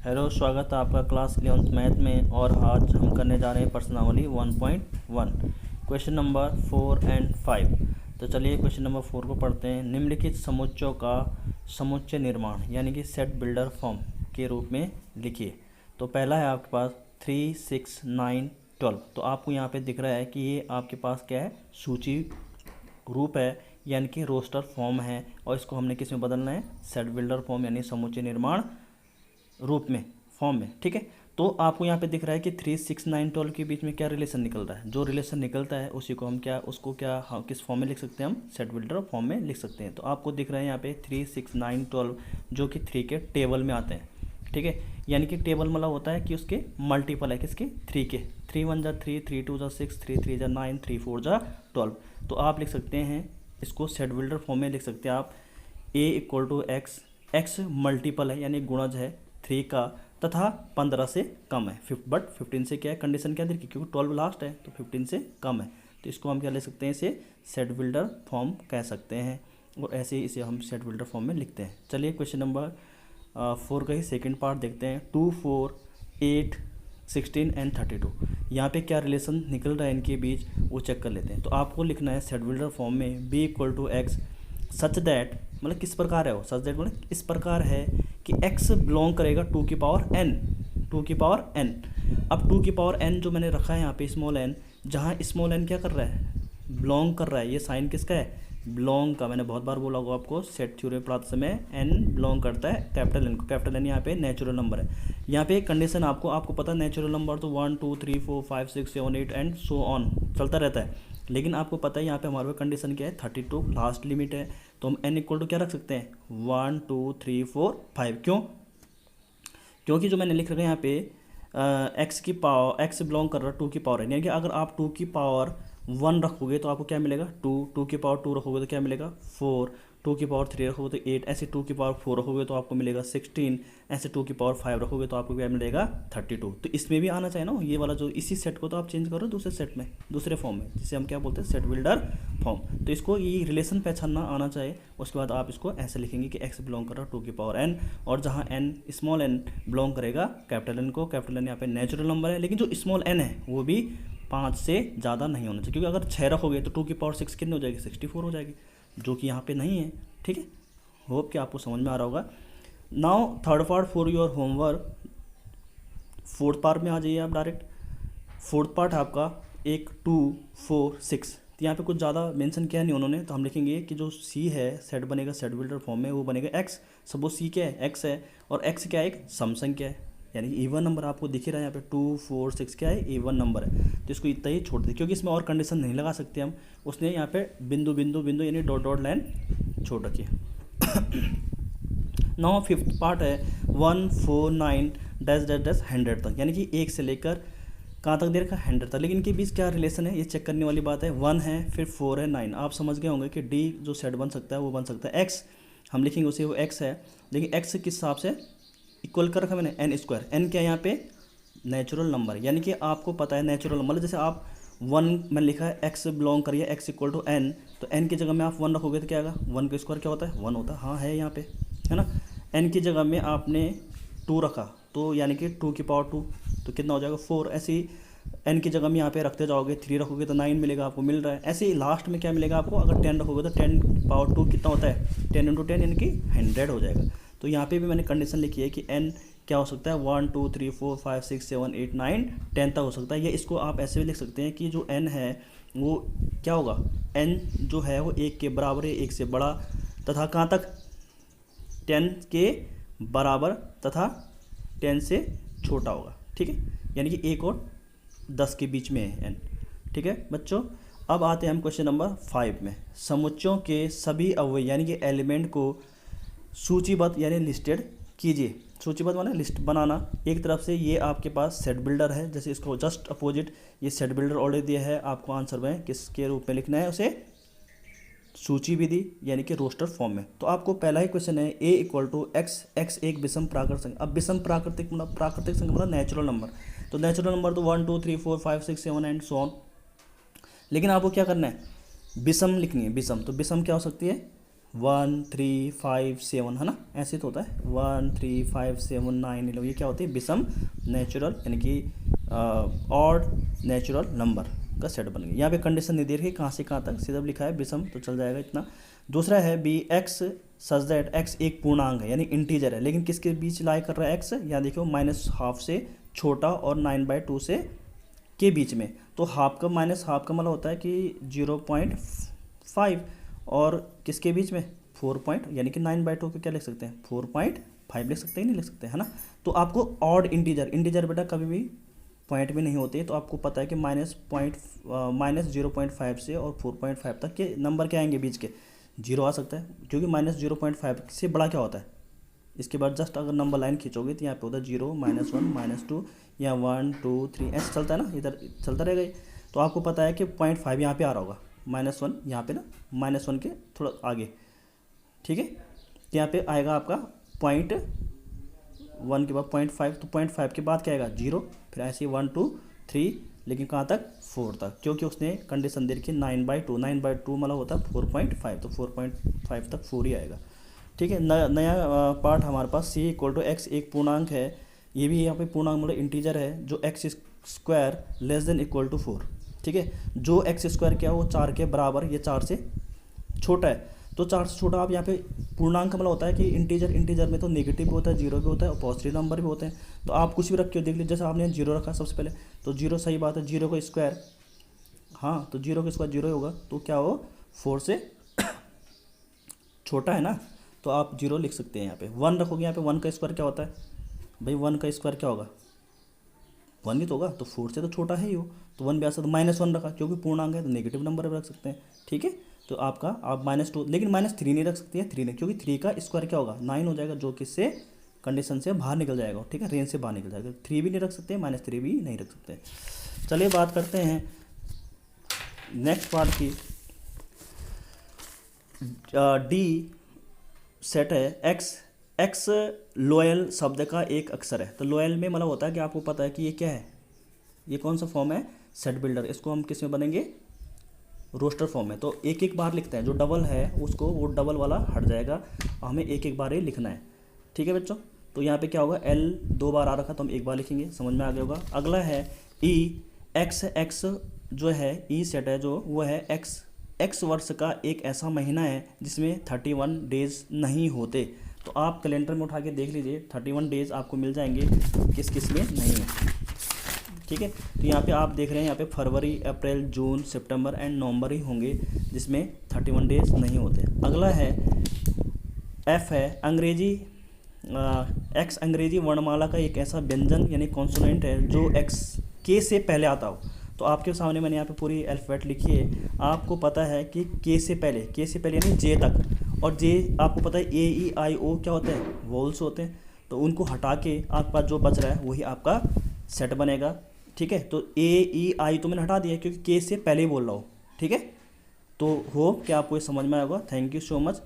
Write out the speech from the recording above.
Hello, स्वागत है आपका क्लास 11th मैथ में। और आज हम करने जा रहे हैं प्रश्नावली 1.1 क्वेश्चन नंबर 4 एंड 5। तो चलिए क्वेश्चन नंबर 4 को पढ़ते हैं। निम्नलिखित समुच्चयों का समुच्चय निर्माण यानी कि सेट बिल्डर फॉर्म के रूप में लिखिए। तो पहला है आपके पास 3, 6, 9, 12। तो आपको यहाँ पे दिख रहा है कि ये आपके पास क्या है, सूची रूप है यानी कि रोस्टर फॉर्म है। और इसको हमने किस में बदलना है, सेट बिल्डर फॉर्म यानी समुच्चय निर्माण रूप में, फॉर्म में। ठीक है, तो आपको यहाँ पे दिख रहा है कि 3, 6, 9, 12 के बीच में क्या रिलेशन निकल रहा है। जो रिलेशन निकलता है उसी को हम किस फॉर्म में लिख सकते हैं, हम सेट बिल्डर फॉर्म में लिख सकते हैं। तो आपको दिख रहा है यहाँ पे 3, 6, 9, 12 जो कि 3 के टेबल में आते हैं। ठीक है, यानी कि टेबल मतलब होता है कि उसके मल्टीपल है किसके, 3 के। 3 1 जा 3, 3 2 जा 6, 3 3 जा 9, 3 4 जा 12। तो आप लिख सकते हैं इसको सेट बिल्डर फॉर्म में लिख सकते हैं आप। a equal to x, x multiple है यानी गुणज है 3 का, तथा 15 से कम है। बट 15 से क्या है, कंडीशन क्या है क्योंकि 12 लास्ट है तो 15 से कम है। तो इसको हम क्या ले सकते हैं, इसे सेट बिल्डर फॉर्म कह सकते हैं। और ऐसे ही इसे हम सेट बिल्डर फॉर्म में लिखते हैं। चलिए क्वेश्चन नंबर 4 का ही सेकेंड पार्ट देखते हैं। 2, 4, 8, 16 एंड 32। यहाँ पे क्या रिलेशन निकल रहा है इनके बीच, वो चेक कर लेते हैं। तो आपको लिखना है सेट बिल्डर फॉर्म में b equal to x such that, मतलब किस प्रकार है वो, सच दैट मतलब इस प्रकार है कि x बिलोंग करेगा 2 की पावर n, 2 की पावर n। अब 2 की पावर n जो मैंने रखा है यहाँ पे स्मॉल n, जहाँ स्मॉल n क्या कर रहा है, बिलोंग कर रहा है। ये साइन किसका है, बिलोंग का। मैंने बहुत बार बोला होगा आपको सेट थ्योरी पढ़ाते समय, n बिलोंग करता है कैपिटल n को। कैपिटल n यहाँ पे नेचुरल नंबर है। यहाँ पे कंडीशन आपको पता है नेचुरल नंबर तो 1 2 3 4 5 6 7 8 एंड सो ऑन चलता रहता है। लेकिन आपको पता है यहाँ पे हमारे कंडीशन क्या है, 32 लास्ट लिमिट है। तो हम n इक्वल टू क्या रख सकते हैं, 1 2 3 4 5। क्यों, क्योंकि जो मैंने लिख रखा है यहाँ पे x की पावर, x बिलोंग कर रहा है 2 की पावर n, यानी कि अगर आप 2 की पावर 1 रखोगे तो आपको क्या मिलेगा 2, 2 की पावर 2 रखोगे तो क्या मिलेगा 4, 2 की पावर 3 रखोगे तो 8, ऐसे 2 की पावर 4 रखोगे तो आपको मिलेगा 16, ऐसे 2 की पावर 5 रखोगे तो आपको क्या मिलेगा 32। तो इसमें भी आना चाहिए ना ये वाला, जो इसी सेट को तो आप चेंज करो दूसरे सेट में, दूसरे फॉर्म में, जिसे हम क्या बोलते हैं सेट बिल्डर फॉर्म। तो इसको ये रिलेशन पहचानना आना चाहिए। उसके बाद आप इसको ऐसे लिखेंगे कि x बिलोंग कर रहा है 2 की पावर n, और जहाँ n स्मॉल n बिलोंग करेगा कैपिटल n को। कैपिटल n यहाँ पे नेचुरल नंबर है, लेकिन जो स्मॉल n है वो भी 5 से ज़्यादा नहीं होना चाहिए, क्योंकि अगर 6 रखोगे तो 2 की पावर 6 कितनी हो जाएगी, 64 हो जाएगी, जो कि यहाँ पे नहीं है। ठीक है, होप कि आपको समझ में आ रहा होगा। Now third part for your homework, fourth part में आ जाइए आप डायरेक्ट। फोर्थ पार्ट आपका 1 2 4 6। तो यहाँ पे कुछ ज़्यादा मेंशन किया नहीं उन्होंने, तो हम लिखेंगे कि जो C है सेट बनेगा सेट बिल्डर फॉर्म में, वो बनेगा x। सपोज C क्या है, x है, और x क्या है, एक सम संख्या है, यानी इवन नंबर आपको दिख ही रहा है यहाँ पे 2 4 6 क्या है, इवन नंबर है। तो इसको इतना ही छोड़ दे, क्योंकि इसमें और कंडीशन नहीं लगा सकते हम। उसने यहाँ पे बिंदु बिंदु बिंदु यानी डॉट डॉट लाइन छोड़ रखी है। नाउ फिफ्थ पार्ट है 1 4 9 डैश डैश डैश 100 तक, यानी कि 1 से लेकर कहाँ तक दे रखा है, 100 तक। लेकिन इनके बीच क्या रिलेशन है ये चेक करने वाली बात है। 1 है, फिर 4 है, 9। आप समझ गए होंगे कि D जो सेट बन सकता है वो बन सकता है x, हम लिखेंगे उसे वो x है। लेकिन x किस हिसाब से इक्वल कर रखा मैंने, n स्क्वायर। n क्या है यहाँ पे, नेचुरल नंबर, यानी कि आपको पता है नेचुरल नंबर, जैसे आप 1 मैंने लिखा है x बिलोंग करिए x इक्वल टू n, तो n की जगह में आप 1 रखोगे तो क्या आएगा, 1 का स्क्वायर क्या होता है 1 होता है। हाँ है यहाँ पे, है ना। n की जगह में आपने 2 रखा तो यानी कि 2 की पावर 2, तो कितना हो जाएगा 4। ऐसे ही n की जगह में यहाँ पे रखते जाओगे, 3 रखोगे तो 9 मिलेगा आपको, मिल रहा है। ऐसे ही लास्ट में क्या मिलेगा आपको, अगर 10 रखोगे तो 10 पावर 2 कितना होता है, 10 इंटू 10 यानी कि 100 हो जाएगा। तो यहाँ पे भी मैंने कंडीशन लिखी है कि n क्या हो सकता है 1 2 3 4 5 6 7 8 9 10 तक हो सकता है। या इसको आप ऐसे भी लिख सकते हैं कि जो n है वो क्या होगा, n जो है वो 1 के बराबर है, 1 से बड़ा, तथा कहाँ तक 10 के बराबर तथा 10 से छोटा होगा। ठीक है, यानी कि 1 और 10 के बीच में है n। ठीक है बच्चों, अब आते हैं हम क्वेश्चन नंबर 5 में। समुच्चयों के सभी अवयव यानी कि एलिमेंट को सूचीबद्ध यानी लिस्टेड कीजिए। सूचीबद्ध माने लिस्ट बनाना। एक तरफ से ये आपके पास सेट बिल्डर है, जैसे इसको जस्ट अपोजिट ये सेट बिल्डर ऑलरेडी दिया है, आपको आंसर में किसके रूप में लिखना है उसे, सूची विधि यानी कि रोस्टर फॉर्म में। तो आपको पहला ही क्वेश्चन है a equal to x, x एक विषम प्राकृतिक संख्या। अब विषम प्राकृतिक मतलब प्राकृतिक संख्या मतलब नेचुरल नंबर, तो नेचुरल नंबर तो 1 2 3 4 5 6 7 एंड सो ऑन। लेकिन आपको क्या करना है, विषम लिखनी है, विषम। तो विषम क्या हो सकती है, 1 3 5 7 है ना, ऐसे तो होता है 1 3 5 7 9 11, ये क्या होती है विषम नेचुरल यानी कि ऑड नेचुरल नंबर का सेट बन गया। यहाँ पे कंडीशन नहीं दे रही कहाँ से कहाँ तक, सीधा लिखा है विषम तो चल जाएगा इतना। दूसरा है B x such that x एक पूर्णांक है यानी इंटीजर है, लेकिन किसके बीच लाई कर रहा है एक्स, यहाँ देखो -12 से छोटा और 9/2 से के बीच में। तो हाफ का माइनस हाफ का मतलब होता है कि 0.5 और किसके बीच में 4 यानी कि 9/2 को क्या लिख सकते हैं 4.5 लिख सकते हैं, नहीं लिख सकते हैं ना। तो आपको ऑड इंटीजर बेटा कभी भी पॉइंट में नहीं होते, तो आपको पता है कि -0.5 से और 4.5 तक के नंबर क्या आएंगे बीच के, 0 आ सकता है, क्योंकि -0.5 से बड़ा क्या होता है। इसके बाद जस्ट अगर नंबर लाइन खींचोगे तो यहाँ पे होता है 0 -1 -2 या 1 2 3 ऐसे चलता है ना, इधर चलता रहेगा ये। तो आपको पता है कि 0.5 यहाँ पे आ रहा होगा, -1 यहाँ पे ना, -1 के थोड़ा आगे, ठीक है। तो यहाँ पे आएगा आपका 0.1 के बाद 0.5, तो 0.5 के बाद क्या आएगा 0, फिर ऐसे 1 2 3, लेकिन कहाँ तक 4 तक, क्योंकि उसने कंडीशन दे रखी 9/2 मतलब होता है 4.5, तो 4.5 तक 4 ही आएगा, ठीक है। नया पार्ट हमारे पास c = x एक पूर्णांक है, ये भी यहाँ पे पूर्णांक मतलब इंटीजर है, जो x² < 4, ठीक है। जो x² क्या है वो 4 के बराबर, ये 4 से छोटा है, तो 4 से छोटा आप यहाँ पे पूर्णांक मतलब होता है कि इंटीजर में तो नेगेटिव भी होता है, 0 भी होता है और पॉजिटिव नंबर भी होते हैं। तो आप कुछ भी रखे हो देख लीजिए, जैसे आपने 0 रखा सबसे पहले, तो 0 सही बात है, 0 का स्क्वायर, हाँ तो 0 का स्क्वायर 0 ही होगा, तो क्या हो 4 से छोटा है ना, तो आप 0 लिख सकते हैं। यहाँ पे 1 रखोगे, यहाँ पे 1 का स्क्वायर क्या होता है भाई, 1 का स्क्वायर क्या होगा 1 ही तो होगा, तो 4 से तो छोटा है ही हो, तो 1 भी आ सकता, तो -1 रखा क्योंकि पूर्णांक है तो नेगेटिव नंबर भी रख सकते हैं, ठीक है। तो आपका आप -2, लेकिन -3 नहीं रख सकते हैं, 3 नहीं, क्योंकि 3 का स्क्वायर क्या होगा 9 हो जाएगा, जो किससे कंडीशन से बाहर निकल जाएगा, ठीक है, रेंज से बाहर निकल जाएगा। 3 भी नहीं रख सकते, -3 भी नहीं रख सकते। चलिए बात करते हैं नेक्स्ट पार्ट की। डी सेट है एक्स लोयल शब्द का एक अक्षर है, तो लोयल में मतलब होता है कि आपको पता है कि ये क्या है, ये कौन सा फॉर्म है सेट बिल्डर, इसको हम किस में बनेंगे रोस्टर फॉर्म में। तो एक एक बार लिखते हैं, जो डबल है उसको वो डबल वाला हट जाएगा, हमें एक एक बार ही लिखना है, ठीक है बच्चों। तो यहाँ पे क्या होगा L 2 बार आ रखा तो हम एक बार लिखेंगे, समझ में आ गया होगा। अगला है एक्स जो है ई सेट है, जो वो है एक्स वर्ष का एक ऐसा महीना है जिसमें 31 डेज नहीं होते। तो आप कैलेंडर में उठा के देख लीजिए 31 डेज आपको मिल जाएंगे, किस किस में नहीं है, ठीक है। तो यहाँ पे आप देख रहे हैं, यहाँ पे फरवरी अप्रैल जून सितंबर एंड नवंबर ही होंगे जिसमें 31 डेज नहीं होते। अगला है एफ है एक्स अंग्रेजी वर्णमाला का एक ऐसा व्यंजन यानी कॉन्सोनेंट है जो एक्स के से पहले आता हो। तो आपके सामने मैंने यहाँ पे पूरी अल्फ़ाबेट लिखी है, आपको पता है कि के से पहले यानी जे तक, और जे आपको पता है AEIO क्या होते हैं वोल्स होते हैं, तो उनको हटा के आपके पास जो बच रहा है वही आपका सेट बनेगा, ठीक है। तो AEI तो मैंने हटा दिया क्योंकि के से पहले ही बोल रहा हूँ, ठीक है। तो होप कि आपको ये समझ में आएगा। Thank you so much.